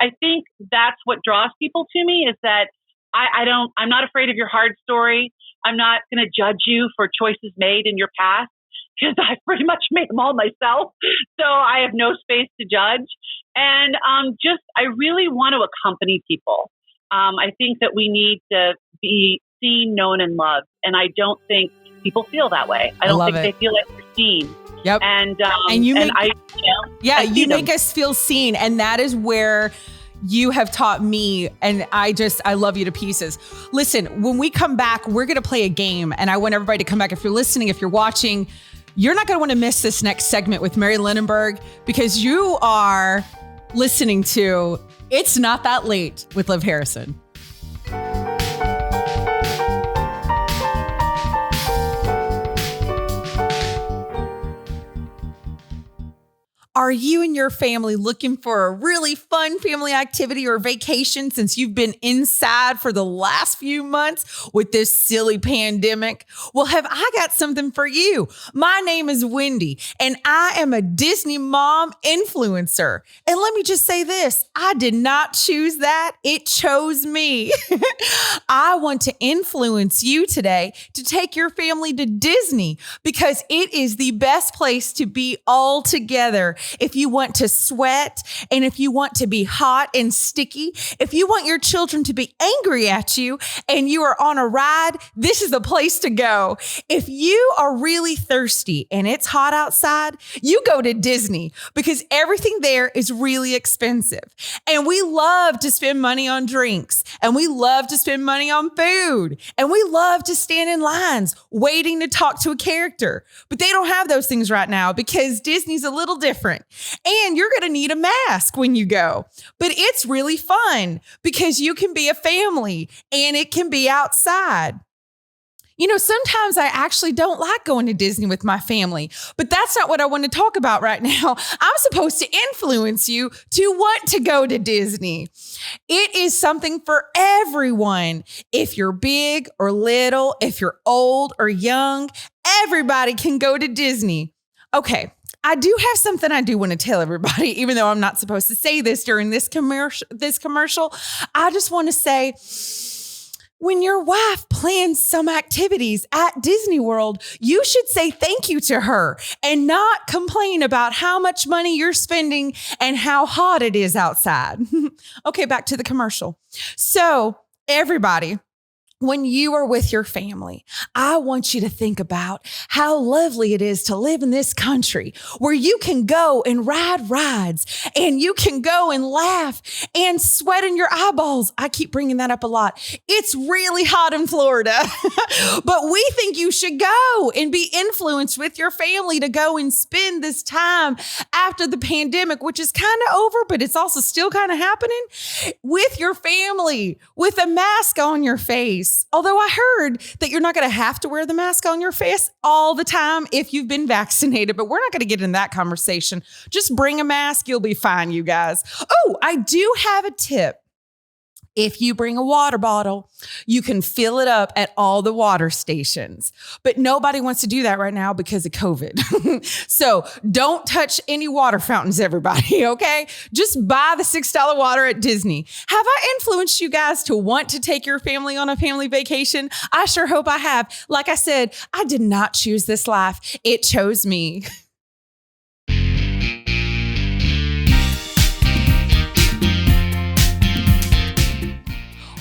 I think that's what draws people to me is that I'm not afraid of your hard story. I'm not going to judge you for choices made in your past. because I pretty much made them all myself. So I have no space to judge. And I really want to accompany people. I think that we need to be seen, known, and loved. And I don't think people feel that way. I don't think they feel like they're seen. Yep. And you make, you make us feel seen. And that is where you have taught me. And I love you to pieces. Listen, when we come back, we're going to play a game. And I want everybody to come back. If you're listening, if you're watching, you're not going to want to miss this next segment with Mary Lenaburg, because you are listening to It's Not That Late with Liv Harrison. Are you and your family looking for a really fun family activity or vacation since you've been inside for the last few months with this silly pandemic? Well, have I got something for you? My name is Wendy, and I am a Disney mom influencer. And let me just say this, I did not choose that. It chose me. I want to influence you today to take your family to Disney because it is the best place to be all together. If you want to sweat, and if you want to be hot and sticky, if you want your children to be angry at you and you are on a ride, this is the place to go. If you are really thirsty and it's hot outside, you go to Disney because everything there is really expensive. And we love to spend money on drinks, and we love to spend money on food, and we love to stand in lines waiting to talk to a character. But they don't have those things right now because Disney's a little different. And you're going to need a mask when you go. But it's really fun because you can be a family and it can be outside. You know, sometimes I actually don't like going to Disney with my family, but that's not what I want to talk about right now. I'm supposed to influence you to want to go to Disney. It is something for everyone. If you're big or little, if you're old or young, everybody can go to Disney. Okay. I do have something I do want to tell everybody, even though I'm not supposed to say this during this commercial. I just want to say, when your wife plans some activities at Disney World, you should say thank you to her and not complain about how much money you're spending and how hot it is outside. Okay, back to the commercial. So everybody, when you are with your family, I want you to think about how lovely it is to live in this country where you can go and ride rides and you can go and laugh and sweat in your eyeballs. I keep bringing that up a lot. It's really hot in Florida, but we think you should go and be influenced with your family to go and spend this time after the pandemic, which is kind of over, but it's also still kind of happening, with your family, with a mask on your face. Although I heard that you're not going to have to wear the mask on your face all the time if you've been vaccinated, but we're not going to get in that conversation. Just bring a mask. You'll be fine, you guys. Oh, I do have a tip. If you bring a water bottle, you can fill it up at all the water stations. But nobody wants to do that right now because of COVID. So don't touch any water fountains, everybody, okay? Just buy the $6 water at Disney. Have I influenced you guys to want to take your family on a family vacation? I sure hope I have. Like I said, I did not choose this life. It chose me.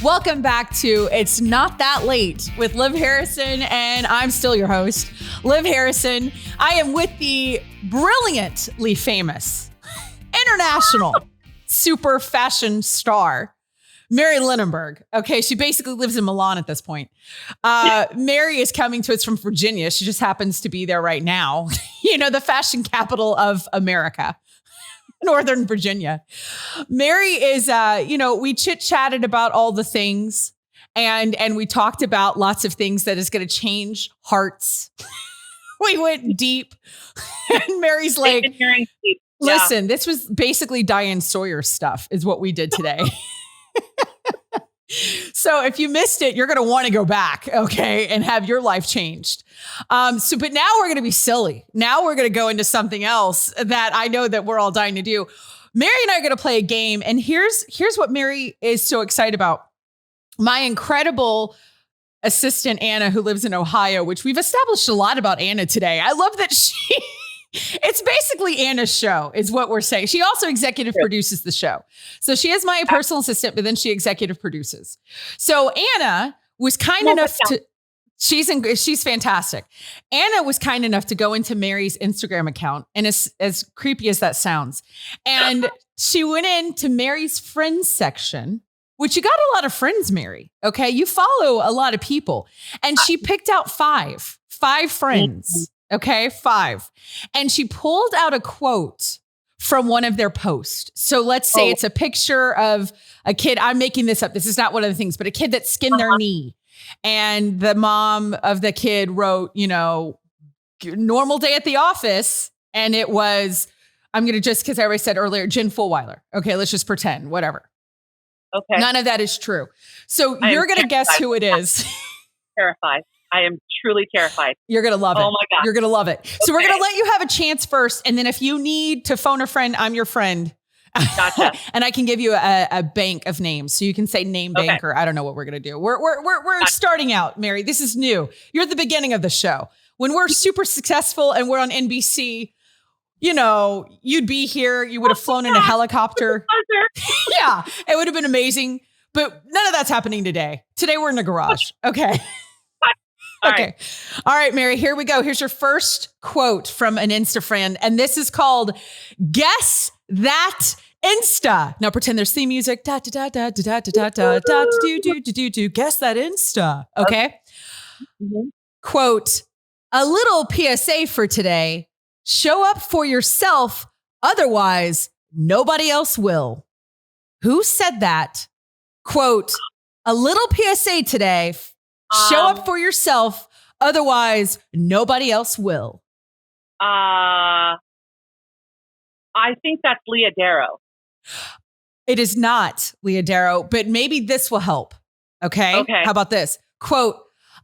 Welcome back to It's Not That Late with Liv Harrison, and I'm still your host, Liv Harrison. I am with the brilliantly famous, international, super fashion star, Mary Lenaburg. Okay, she basically lives in Milan at this point. Mary is coming to us from Virginia. She just happens to be there right now. You know, the fashion capital of America. Northern Virginia. Mary is, we chit-chatted about all the things and we talked about lots of things that is going to change hearts. We went deep and Mary's like, listen, this was basically Diane Sawyer stuff is what we did today. So if you missed it, you're going to want to go back, okay, and have your life changed. But now we're going to be silly. Now we're going to go into something else that I know that we're all dying to do. Mary and I are going to play a game, and here's what Mary is so excited about. My incredible assistant Anna, who lives in Ohio, which we've established a lot about Anna today. I love that it's basically Anna's show is what we're saying. She also executive produces the show. So she is my personal assistant, but then she executive produces. So Anna was kind enough to, she's fantastic. Anna was kind enough to go into Mary's Instagram account, and as creepy as that sounds. And she went into Mary's friends section, which you got a lot of friends, Mary. Okay. You follow a lot of people, and she picked out five friends. Okay. 5. And she pulled out a quote from one of their posts. So let's say it's a picture of a kid. I'm making this up. This is not one of the things, but a kid that skinned their knee. And the mom of the kid wrote, normal day at the office. And it was, I'm going to just, because I already said earlier, Jen Fulweiler. Okay. Let's just pretend, whatever. Okay. None of that is true. So you're going to guess who it is. Terrified. I am truly terrified. You're going to love it. Oh my God. You're going to love it. So we're going to let you have a chance first. And then if you need to phone a friend, I'm your friend. Gotcha. And I can give you a bank of names. So you can say name bank, or I don't know what we're going to do. We're starting out, Mary. This is new. You're at the beginning of the show. When we're super successful and we're on NBC, you'd be here. You would have flown in a helicopter. Yeah, it would have been amazing. But none of that's happening today. Today we're in the garage. Okay. Okay. All right, Mary, here we go. Here's your first quote from an Insta friend. And this is called Guess That Insta. Now pretend there's theme music. Da da da da da da da da da do do do do do. Guess that Insta. Okay. Mm-hmm. Quote, a little PSA for today. Show up for yourself. Otherwise, nobody else will. Who said that? Quote, a little PSA today. Show up for yourself. Otherwise, nobody else will. I think that's Leah Darrow. It is not Leah Darrow, but maybe this will help. Okay. How about this? Quote,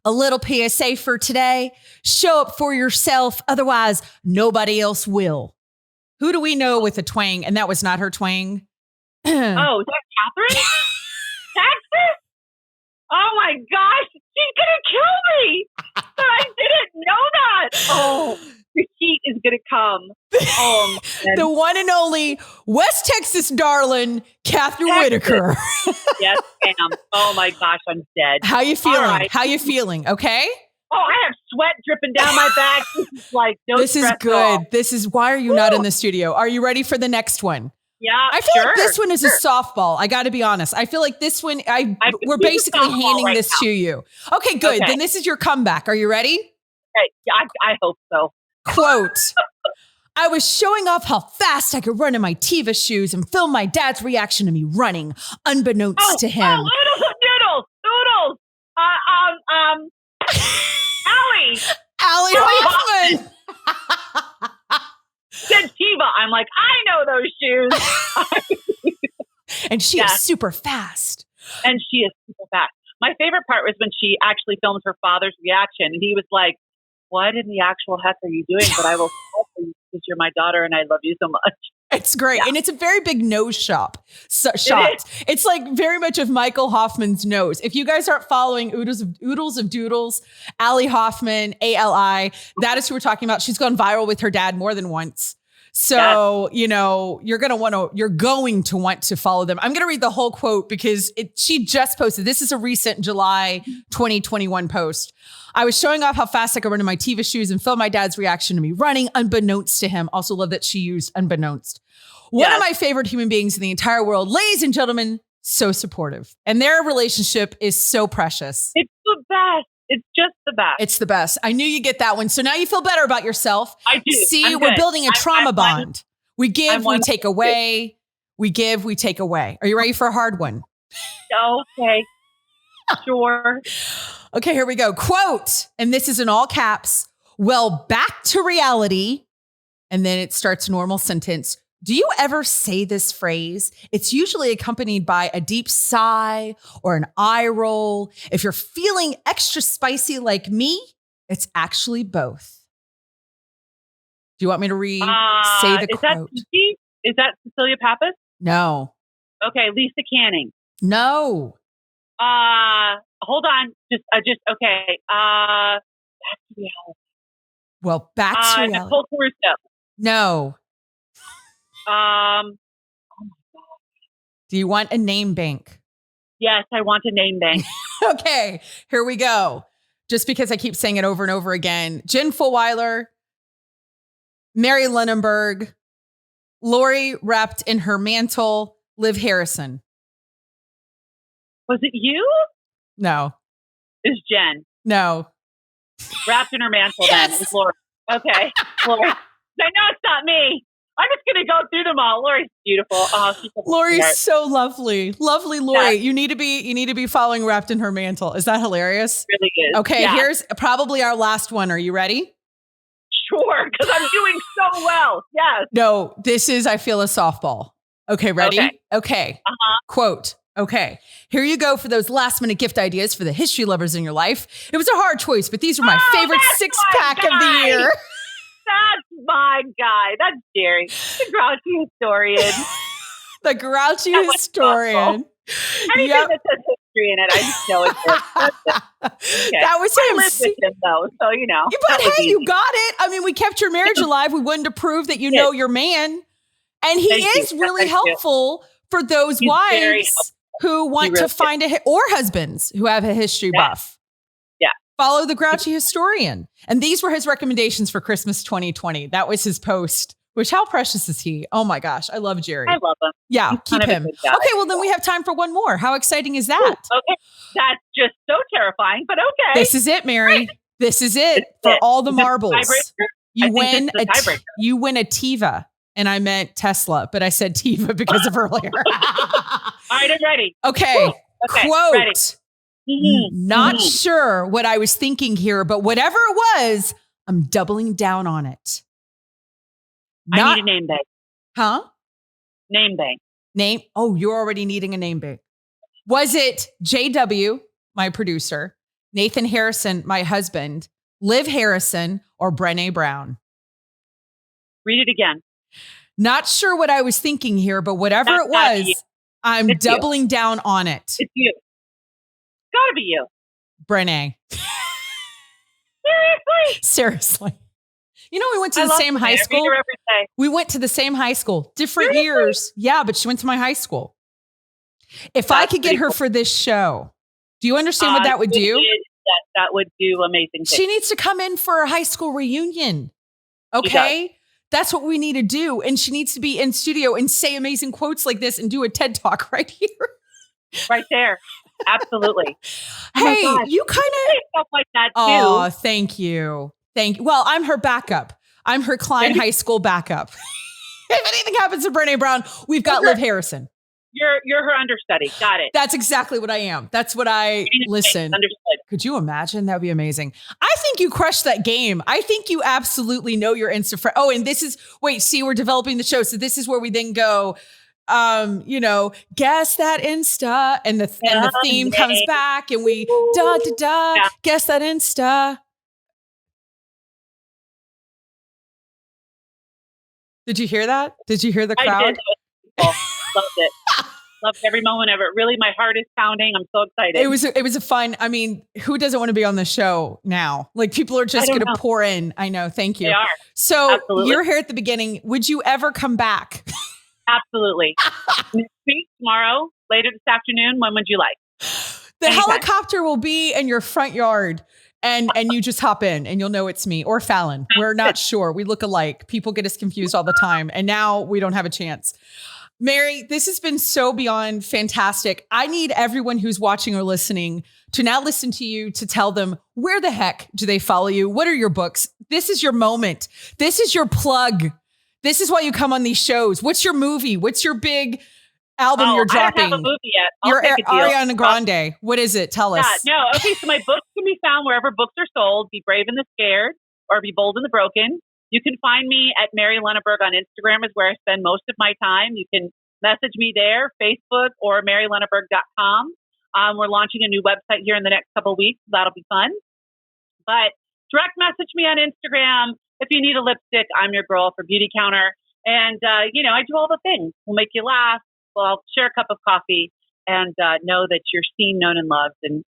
a little PSA for today. Show up for yourself. Otherwise, nobody else will. Who do we know with a twang? And that was not her twang. Oh, is that Catherine? Texas? Oh my gosh, she's going to kill me. But I didn't know that. Oh, the heat is going to come. Oh, the one and only West Texas darling, Catherine Whitaker. Yes, ma'am. Oh my gosh, I'm dead. How you feeling? Right. How you feeling? Okay. Oh, I have sweat dripping down my back. This is like no This is good. This is why are you not in the studio? Are you ready for the next one? Yeah, I feel like this one is a softball. I got to be honest. I feel like this one, we're basically handing this to you. Okay, good. Then this is your comeback. Are you ready? Okay. Yeah, I hope so. Quote, I was showing off how fast I could run in my Teva shoes and film my dad's reaction to me running, unbeknownst to him. Oodles. Allie Hoffman. Said Teva. I'm like, I know those shoes. And she is super fast. And she is super fast. My favorite part was when she actually filmed her father's reaction. And he was like, what in the actual heck are you doing? But I will help you because you're my daughter and I love you so much. It's great. Yeah. And it's a very big nose shot. It's like very much of Michael Hoffman's nose. If you guys aren't following Oodles of Doodles, Allie Hoffman, ALI, that is who we're talking about. She's gone viral with her dad more than once. So, you're going to want to follow them. I'm going to read the whole quote because she just posted. This is a recent July 2021 post. I was showing off how fast I could run in my Teva shoes and film my dad's reaction to me running, unbeknownst to him. Also love that she used unbeknownst. One of my favorite human beings in the entire world, ladies and gentlemen, so supportive. And their relationship is so precious. It's the best. It's just the best. It's the best. I knew you get that one. So now you feel better about yourself. I do. See, we're building a trauma bond. We give, we take away. We give, we take away. Are you ready for a hard one? Okay. Sure. Okay, here we go. Quote, and this is in all caps. Well, back to reality. And then it starts normal sentence. Do you ever say this phrase? It's usually accompanied by a deep sigh or an eye roll. If you're feeling extra spicy like me, it's actually both. Do you want me to say the quote? Is that Cecilia Pappas? No. Okay, Lisa Canning. No. hold on. Okay. Back to reality. Well, back to reality. Nicole Caruso. No. Oh my God. Do you want a name bank? Yes, I want a name bank. Okay, here we go. Just because I keep saying it over and over again. Jen Fulweiler, Mary Lenaburg, Lori wrapped in her mantle, Liv Harrison. Was it you? No. It's Jen. No. Wrapped in her mantle Yes! then. It's Lori. Okay. Lori. I know it's not me. I'm just going to go through them all. Lori's beautiful. Oh, Lori's so lovely. Lovely Lori. Yeah. You need to be following Wrapped in Her Mantle. Is that hilarious? It really is. Okay, yeah. Here's probably our last one. Are you ready? Sure, because I'm doing so well. Yes. No, this is, I feel, a softball. Okay, ready? Okay. Quote. Okay, here you go for those last minute gift ideas for the history lovers in your life. It was a hard choice, but these are my favorite 6-pack of the year. That's my guy. That's Jerry, the grouchy historian. The grouchy historian. Anything that says history in it, I just know it's it. Okay. That was him. I lived with him, though, so you know. But hey, you got it. I mean, we kept your marriage alive. We wanted to prove that you know your man. And he is really helpful for those wives who want to find or husbands who have a history buff. Yeah. Follow the grouchy historian. And these were his recommendations for Christmas 2020. That was his post, which how precious is he? Oh my gosh. I love Jerry. I love him. Yeah. He's keep him. Okay. Well, then we have time for one more. How exciting is that? Ooh, okay. That's just so terrifying, but okay. This is it, Mary. This is it for all the marbles. You win a Tiva. And I meant Tesla, but I said Tiva because of earlier. All right, I'm ready. Okay. Quote. Ready. Not sure what I was thinking here, but whatever it was, I'm doubling down on it. I need a name bank. Huh? Name bank. Name? Oh, you're already needing a name bank. Was it JW, my producer, Nathan Harrison, my husband, Liv Harrison, or Brené Brown? Read it again. Not sure what I was thinking here, but whatever it was, I'm doubling down on it. It's you. It's gotta be you. Brené. Seriously. You know, we went to the same high school. I read her every day. We went to the same high school, different years. Yeah, but she went to my high school. If I could get her for this show, do you understand what that would do? That would do amazing things. She needs to come in for a high school reunion. Okay? That's what we need to do. And she needs to be in studio and say amazing quotes like this and do a TED Talk right here. Right there. Absolutely. Hey, you kind of stuff like that too. Oh, thank you. Well, I'm her backup. I'm her Klein High School backup. If anything happens to Brené Brown, we've got Liv Harrison. You're her understudy. Got it. That's exactly what I am. That's what I listen. Understood. Could you imagine? That would be amazing. I think you crushed that game. I think you absolutely know your Insta friend. Oh, and this is, we're developing the show. So this is where we then go, guess that Insta, and the theme comes back and we guess that Insta. Did you hear that? Did you hear the crowd? I did. Loved it. Loved every moment of it. Really, my heart is pounding. I'm so excited. It was a fun. I mean, who doesn't want to be on the show now? Like, people are just going to pour in. I know. Thank you. They are. So you're here at the beginning. Would you ever come back? Absolutely. Next week, tomorrow, later this afternoon. When would you like? The helicopter will be in your front yard. And you just hop in and you'll know it's me or Fallon. We're not sure. We look alike. People get us confused all the time. And now we don't have a chance. Mary, this has been so beyond fantastic. I need everyone who's watching or listening to now listen to you to tell them, where the heck do they follow you? What are your books? This is your moment. This is your plug. This is why you come on these shows. What's your movie? What's your big album you're dropping? I don't have a movie yet. You're Ariana Grande. What is it? Tell us. No. Okay. So my books can be found wherever books are sold. Be Brave and the Scared, or Be Bold and the Broken. You can find me at Mary Lenaburg on Instagram is where I spend most of my time. You can message me there, Facebook, or MaryLenaburg.com. We're launching a new website here in the next couple of weeks. That'll be fun. But direct message me on Instagram. If you need a lipstick, I'm your girl for Beauty Counter. And, I do all the things. We'll make you laugh. Well, I'll share a cup of coffee and know that you're seen, known, and loved. And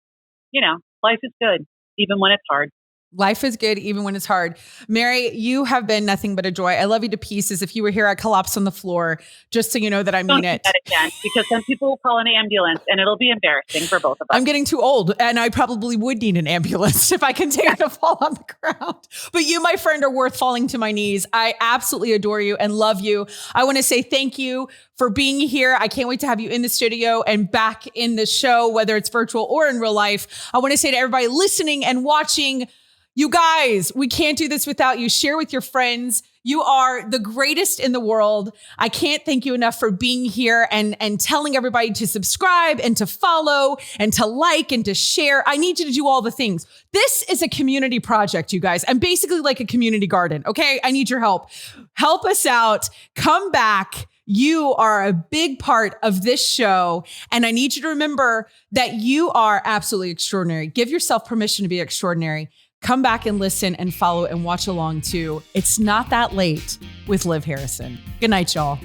life is good, even when it's hard. Life is good even when it's hard. Mary, you have been nothing but a joy. I love you to pieces. If you were here, I'd collapse on the floor, just so you know that I mean it. Don't do that again, because then people will call an ambulance and it'll be embarrassing for both of us. I'm getting too old and I probably would need an ambulance if I continue to fall on the ground. But you, my friend, are worth falling to my knees. I absolutely adore you and love you. I want to say thank you for being here. I can't wait to have you in the studio and back in the show, whether it's virtual or in real life. I want to say to everybody listening and watching, you guys, we can't do this without you. Share with your friends. You are the greatest in the world. I can't thank you enough for being here and telling everybody to subscribe and to follow and to like and to share. I need you to do all the things. This is a community project, you guys. I'm basically like a community garden. Okay. I need your help. Help us out. Come back. You are a big part of this show. And I need you to remember that you are absolutely extraordinary. Give yourself permission to be extraordinary. Come back and listen and follow and watch along too. It's Not That Late with Liv Harrison. Good night, y'all.